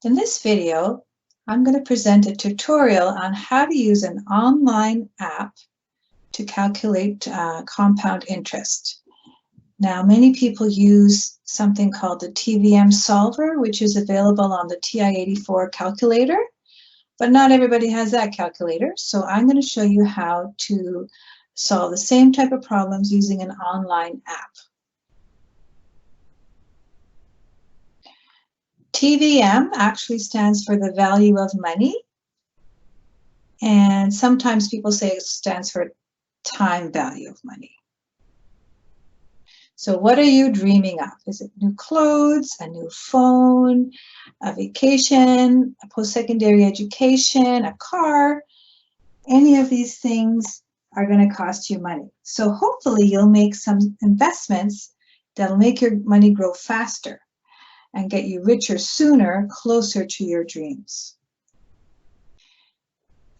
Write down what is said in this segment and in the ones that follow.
In this video, I'm going to present a tutorial on how to use an online app to calculate compound interest. Now, many people use something called the TVM Solver, which is available on the TI-84 calculator, but not everybody has that calculator. So I'm going to show you how to solve the same type of problems using an online app. TVM actually stands for the value of money, and sometimes people say it stands for time value of money. So what are you dreaming of? Is it new clothes, a new phone, a vacation, a post-secondary education, a car? Any of these things are going to cost you money. So hopefully you'll make some investments that'll make your money grow faster and get you richer sooner, closer to your dreams.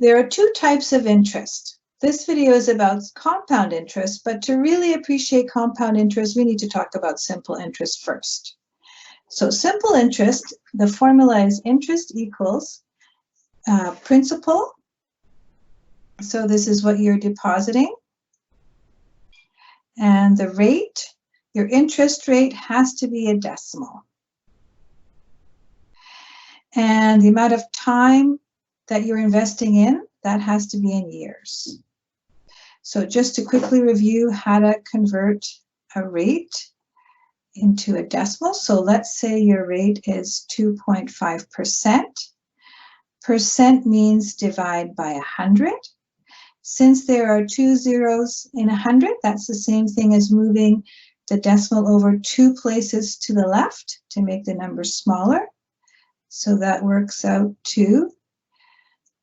There are two types of interest. This video is about compound interest, but to really appreciate compound interest, we need to talk about simple interest first. So simple interest, the formula is interest equals principal. So this is what you're depositing. And the rate, your interest rate has to be a decimal. And the amount of time that you're investing in, that has to be in years. So just to quickly review how to convert a rate into a decimal. So let's say your rate is 2.5%. Percent means divide by 100. Since there are two zeros in 100, that's the same thing as moving the decimal over two places to the left to make the number smaller. So that works out to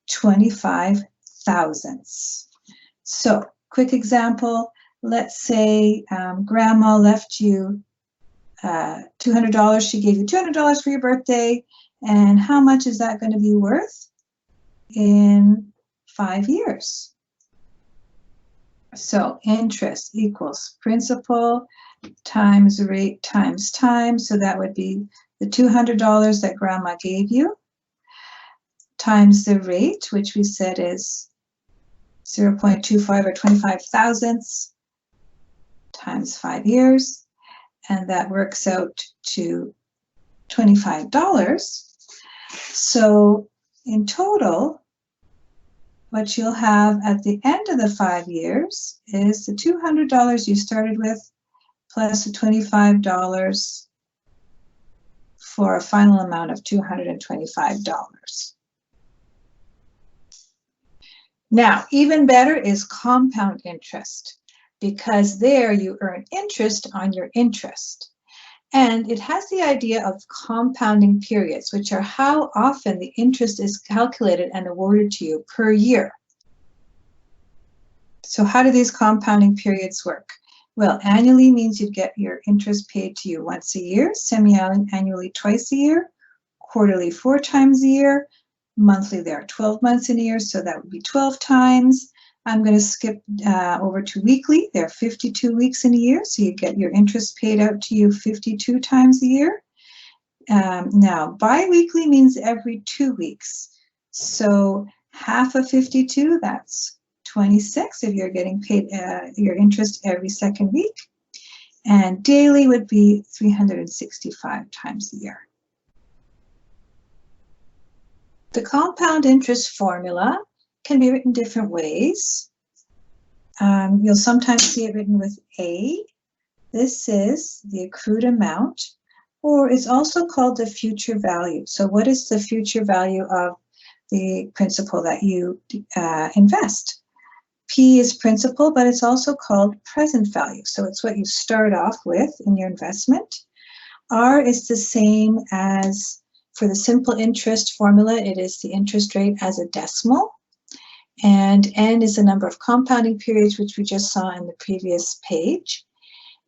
25 thousandths. So quick example, let's say grandma left you $200. She gave you $200 for your birthday. And how much is that going to be worth in 5 years? So interest equals principal times rate times time. So that would be the $200 that grandma gave you times the rate, which we said is 0.25 or 25 thousandths times 5 years. And that works out to $25. So in total, what you'll have at the end of the 5 years is the $200 you started with plus the $25 for a final amount of $225. Now, even better is compound interest, because there you earn interest on your interest. And it has the idea of compounding periods, which are how often the interest is calculated and awarded to you per year. So how do these compounding periods work? Well, annually means you'd get your interest paid to you once a year, semi-annually twice a year, quarterly 4 times a year, monthly there are 12 months in a year, so that would be 12 times. I'm going to skip over to weekly. There are 52 weeks in a year, so you get your interest paid out to you 52 times a year. Now, bi-weekly means every 2 weeks. So half of 52, that's 26 if you're getting paid your interest every second week. And daily would be 365 times a year. The compound interest formula can be written different ways. You'll sometimes see it written with A. This is the accrued amount, or it's also called the future value. So what is the future value of the principal that you invest? P is principal, but it's also called present value. So it's what you start off with in your investment. R is the same as for the simple interest formula. It is the interest rate as a decimal. And N is the number of compounding periods, which we just saw in the previous page.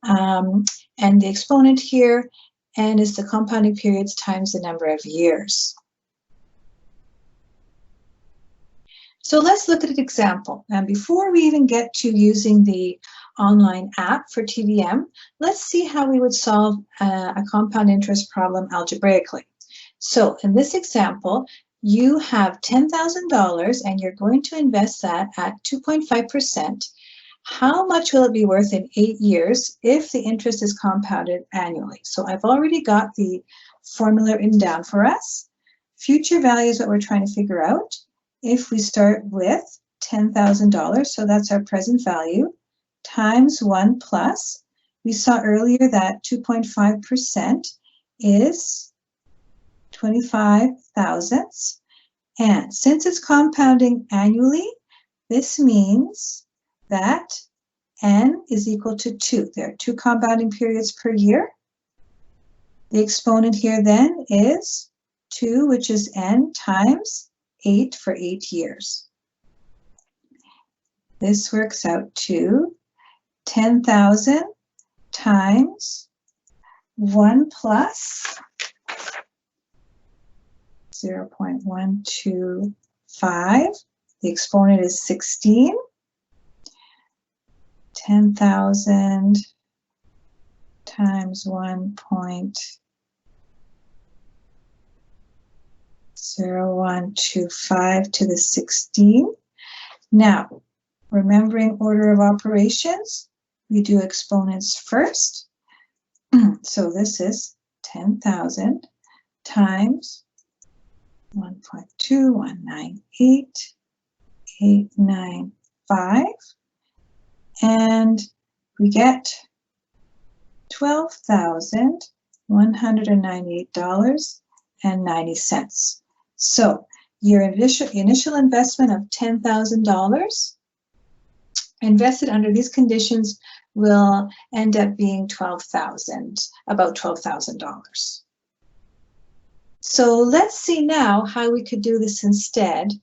And the exponent here, N is the compounding periods times the number of years. So let's look at an example. And before we even get to using the online app for TVM, let's see how we would solve a compound interest problem algebraically. So in this example, you have $10,000 and you're going to invest that at 2.5%. How much will it be worth in 8 years if the interest is compounded annually? So I've already got the formula written down for us. Future value is what we're trying to figure out. If we start with $10,000, so that's our present value, times 1 plus, we saw earlier that 2.5% is 25 thousandths. And since it's compounding annually, this means that n is equal to 2. There are 2 compounding periods per year. The exponent here then is 2, which is n times 8 for 8 years. This works out to 10,000 times 1 plus 0.125. The exponent is 16. 10,000 times 1.0125 to the 16. Now, remembering order of operations, we do exponents first. So this is 10,000 times 1.2198895, and we get $12,198.90. So your initial investment of $10,000 invested under these conditions will end up being about $12,000. So let's see now how we could do this instead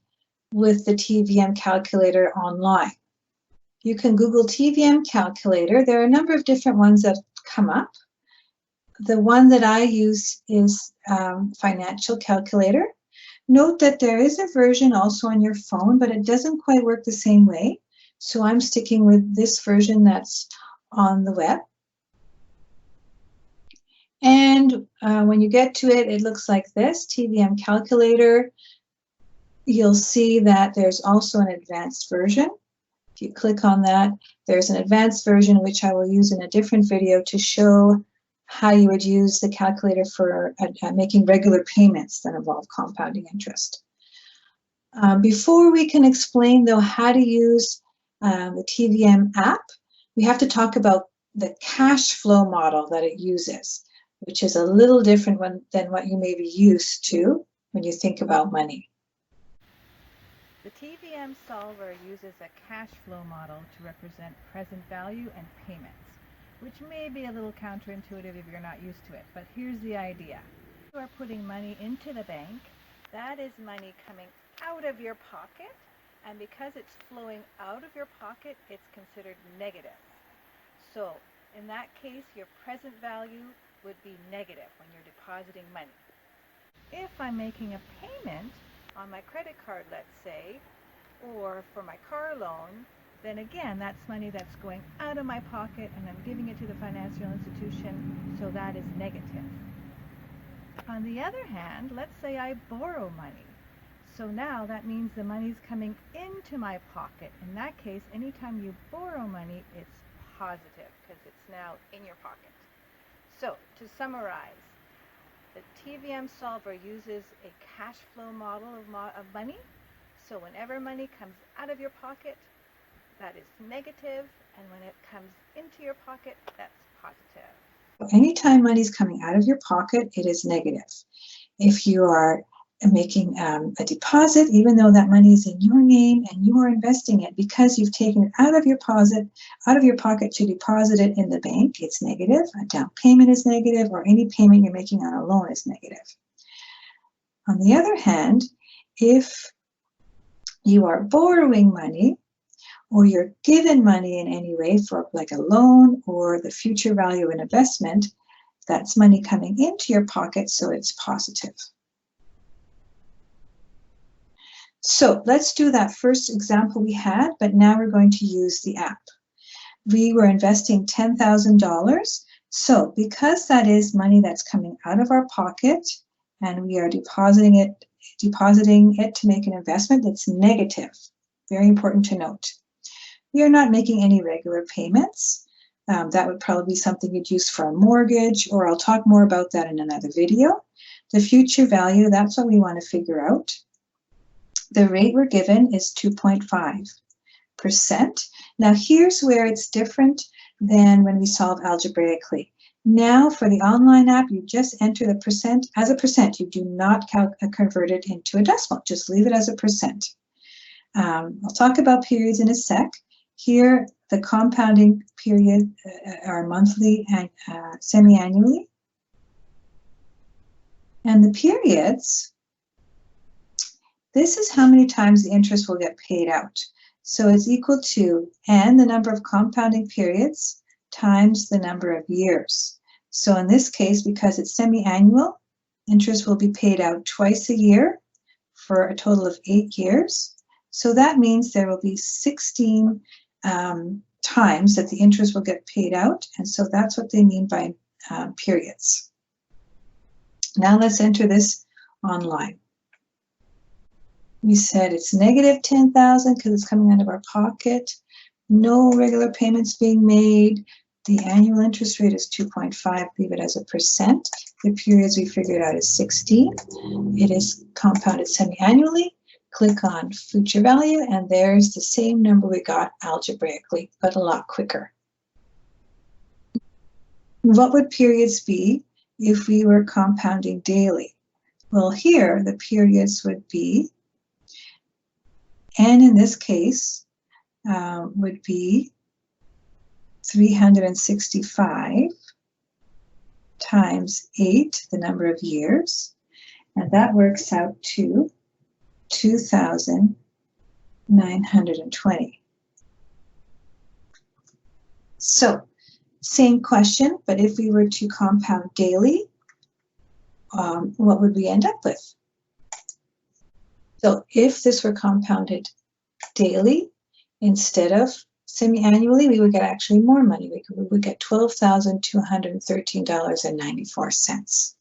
with the TVM calculator online. You can Google TVM Calculator. There are a number of different ones that come up. The one that I use is Financial Calculator. Note that there is a version also on your phone, but it doesn't quite work the same way. So I'm sticking with this version that's on the web. And when you get to it, it looks like this, TVM Calculator. You'll see that there's also an advanced version. If you click on that, there's an advanced version which I will use in a different video to show how you would use the calculator for making regular payments that involve compounding interest. Before we can explain, though, how to use the TVM app, we have to talk about the cash flow model that it uses, which is a little different than what you may be used to when you think about money. The TVM Solver uses a cash flow model to represent present value and payments, which may be a little counterintuitive if you're not used to it, but here's the idea. You are putting money into the bank. That is money coming out of your pocket, and because it's flowing out of your pocket, it's considered negative. So in that case, your present value would be negative when you're depositing money. If I'm making a payment on my credit card, let's say, or for my car loan, then again, that's money that's going out of my pocket and I'm giving it to the financial institution, so that is negative. On the other hand, let's say I borrow money. So now that means the money's coming into my pocket. In that case, anytime you borrow money, it's positive because it's now in your pocket. So to summarize, the TVM Solver uses a cash flow model of money. So whenever money comes out of your pocket, that is negative, and when it comes into your pocket, that's positive. Anytime money is coming out of your pocket, it is negative. If you are making a deposit, even though that money is in your name and you are investing it, because you've taken it out of your pocket to deposit it in the bank, it's negative. A down payment is negative, or any payment you're making on a loan is negative. On the other hand, if you are borrowing money, or you're given money in any way for like a loan or the future value of an investment, that's money coming into your pocket, so it's positive. So let's do that first example we had, but now we're going to use the app. We were investing $10,000. So because that is money that's coming out of our pocket and we are depositing it to make an investment that's negative. Very important to note. We are not making any regular payments. That would probably be something you'd use for a mortgage, or I'll talk more about that in another video. The future value, that's what we want to figure out. The rate we're given is 2.5%. Now here's where it's different than when we solve algebraically. Now for the online app, you just enter the percent as a percent. You do not convert it into a decimal. Just leave it as a percent. I'll talk about periods in a sec. Here, the compounding period are monthly and semi-annually. And the periods, this is how many times the interest will get paid out. So it's equal to n, the number of compounding periods, times the number of years. So in this case, because it's semi-annual, interest will be paid out twice a year for a total of 8 years. So that means there will be 16 times that the interest will get paid out, and so that's what they mean by periods. Now let's enter this online. We said it's negative 10,000 because it's coming out of our pocket. No regular payments being made. The annual interest rate is 2.5. Leave it as a percent. The periods we figured out is 16. It is compounded semi-annually. Click on future value, and there's the same number we got algebraically, but a lot quicker. What would periods be if we were compounding daily? Well, here the periods would be, n in this case would be 365 times 8, the number of years, and that works out to 2,920. So, same question, but if we were to compound daily, what would we end up with? So if this were compounded daily instead of semi-annually, we would get actually more money. We would get $12,213.94.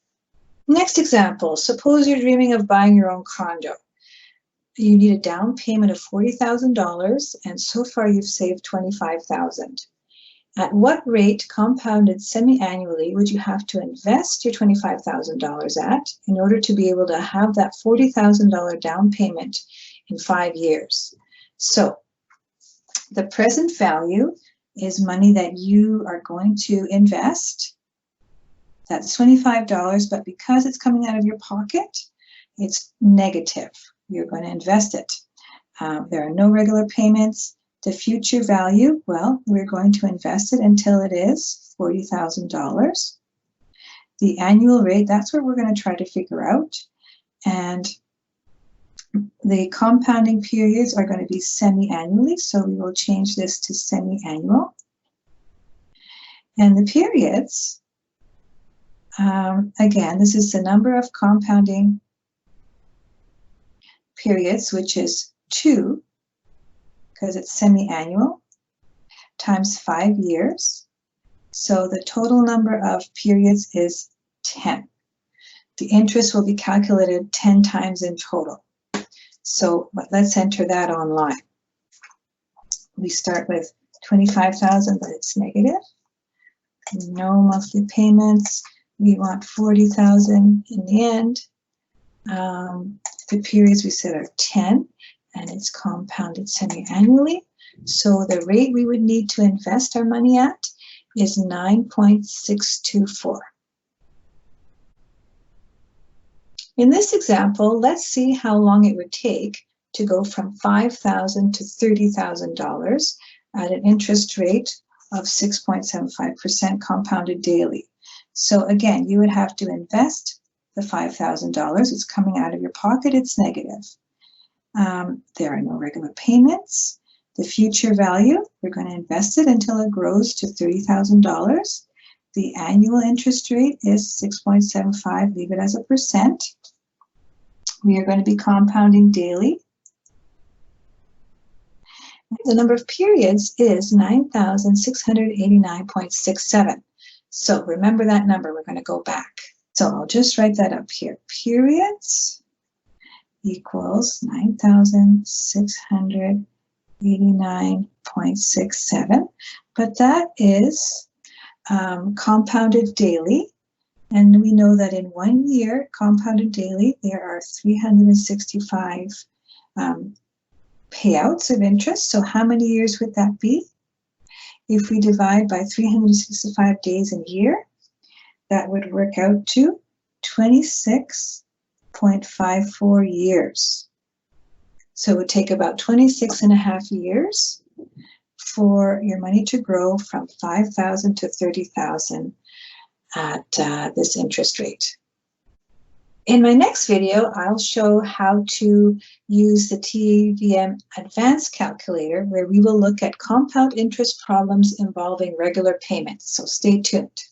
Next example, suppose you're dreaming of buying your own condo. You need a down payment of $40,000, and so far you've saved $25,000. At what rate, compounded semi-annually, would you have to invest your $25,000 at in order to be able to have that $40,000 down payment in 5 years? So the present value is money that you are going to invest. That's $25, but because it's coming out of your pocket, it's negative. You're going to invest it. There are no regular payments. The future value, well, we're going to invest it until it is $40,000. The annual rate, that's what we're going to try to figure out. And the compounding periods are going to be semi-annually, so we will change this to semi-annual. And the periods, again, this is the number of compounding periods, which is 2, because it's semi-annual, times 5 years. So the total number of periods is 10. The interest will be calculated 10 times in total. So let's enter that online. We start with 25,000, but it's negative. No monthly payments. We want 40,000 in the end. The periods we said are 10, and it's compounded semi-annually. So the rate we would need to invest our money at is 9.624. In this example, let's see how long it would take to go from $5,000 to $30,000 at an interest rate of 6.75% compounded daily. So again, you would have to invest the $5,000. It's coming out of your pocket. It's negative. There are no regular payments. The future value, we're going to invest it until it grows to $30,000. The annual interest rate is 6.75. Leave it as a percent. We are going to be compounding daily. The number of periods is 9,689.67. So remember that number. We're going to go back. So I'll just write that up here. Periods equals 9,689.67. But that is compounded daily. And we know that in 1 year, compounded daily, there are 365 payouts of interest. So how many years would that be? If we divide by 365 days in a year, that would work out to 26.54 years. So it would take about 26.5 years for your money to grow from 5,000 to 30,000 at this interest rate. In my next video, I'll show how to use the TVM Advanced Calculator, where we will look at compound interest problems involving regular payments. So stay tuned.